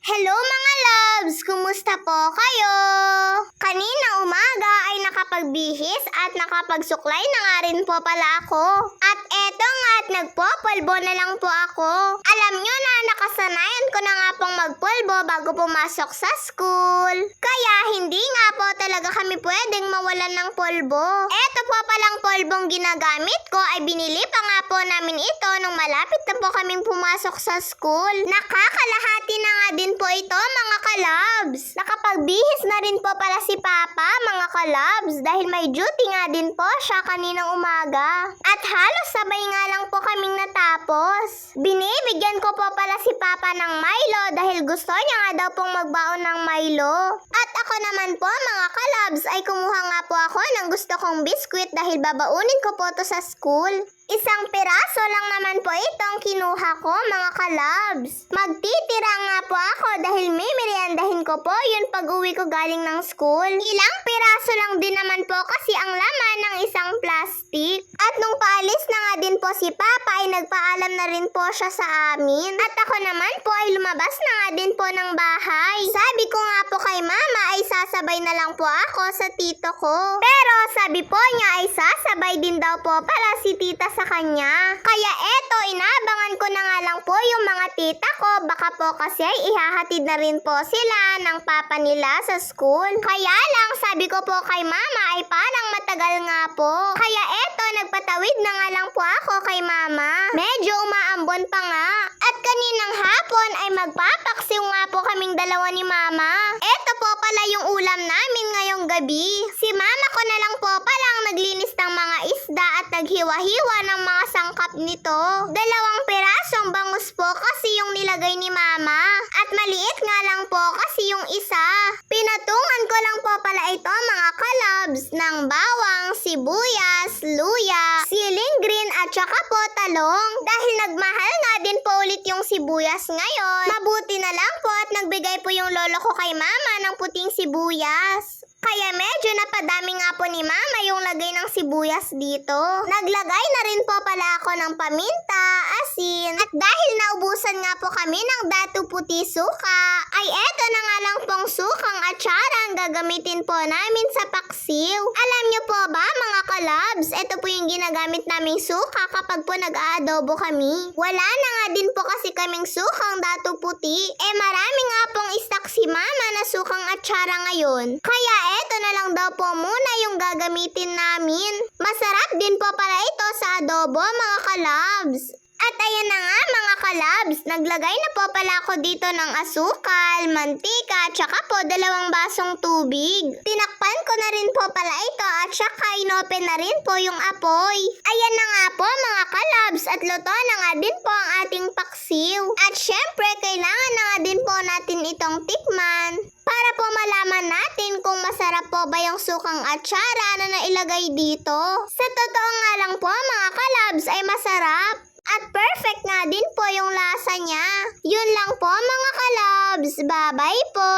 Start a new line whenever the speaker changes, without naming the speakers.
Hello mga loves! Kumusta po kayo? Kanina umaga ay nakapagbihis at nakapagsuklay na nga rin po pala ako. At eto nga at nagpopolbo na lang po ako. Alam nyo na nakasanayan ko na nga pong magpolbo bago pumasok sa school. Kaya hindi nga po talaga kami pwedeng mawalan ng polbo. Eto po palang polbong ginagamit ko ay binili pa nga po namin ito nung malapit na po kaming pumasok sa school. Nakakalahati na nga din po ito mga kalabs. Nakapagbihis na rin po pala si Papa mga kalabs dahil may duty nga din po siya kaninang umaga. At halos sabay nga lang po kaming natapos. Binibigyan ko po pala si Papa ng Milo dahil gusto niya nga daw pong magbaon ng Milo. At ako naman po mga kalabs ay kumuha nga po ako ng gusto kong biskwit dahil babaunin ko po to sa school. Isang piraso lang naman po itong kinuha ko mga kalabs. Magtitira nga po ako dahil mimeriendahin ko po yun pag uwi ko galing ng school. Ilang piraso lang din naman po kasi ang laman ng isang plastic. At nung paalis na nga din po si Papa ay nagpaalam na rin po siya sa amin. At ako naman po ay lumabas na nga din po ng bahay. Sabi ko nga po kay Mama ay sasabay na lang po ako sa tito ko. Pero sabi po niya ay sasabay din daw po pala si tita sa kanya. Kaya eto, inabangan ko na nga lang po yung mga tita ko. Baka po kasi ay ihahatid na rin po sila ng papa nila sa school. Kaya lang, sabi ko po kay Mama ay parang matagal nga po. Kaya eto, nagpatawid na nga lang po ako kay Mama. Medyo umaambon pa nga. At kaninang hapon ay magpapaksiw nga po kaming dalawa ni Mama. Eto po pala yung ulam namin ngayong gabi. Si Mama ko na lang po palang naglinis ng mga isda at naghiwa-hiwa ng mga sangkap nito. 2 pirasong bangus po kasi yung nilagay ni Mama. At maliit nga lang po kasi yung isa. Pinatungan ko lang po pala ito mga kalabs ng bawang, sibuyas, luya, siling green at saka po talong. Dahil nagmahal nga din po ulit yung sibuyas ngayon, mabuti na lang po at nagbigay po yung lolo ko kay Mama ng puting sibuyas. Kaya medyo napadami nga po ni Mama yung lagay ng sibuyas dito. Naglagay na rin po pala ako ng paminta, asin, at dahil naubusan nga po kami ng datu puti suka, ay eto na nga lang pong sukang atsara ang gagamitin po namin sa paksiw. Alam nyo po ba mga kalabs, eto po yung ginagamit naming suka kapag po nag-aadobo kami. Wala na nga din po kasi kaming sukang datu puti. Marami nga pong istak si Mama na sukang atsara ngayon. Kaya eto na lang daw po muna yung gagamitin namin. Masarap din po pala ito sa adobo mga kalabs. At ayan na nga mga kalabs, naglagay na po pala ako dito ng asukal, mantika, at saka po 2 basong tubig. Tinakpan ko na rin po pala ito at saka inopen na rin po yung apoy. Ayan na nga po mga kalabs at luto na nga din po ang ating paksiw. At syempre kailangan na nga din po natin itong tikman para po malaman natin kung masarap po ba yung sukang atsara na nailagay dito. Sa totoo nga lang po mga kalabs ay masarap. At perfect nga din po yung lasa niya. Yun lang po mga kalabs. Bye-bye po!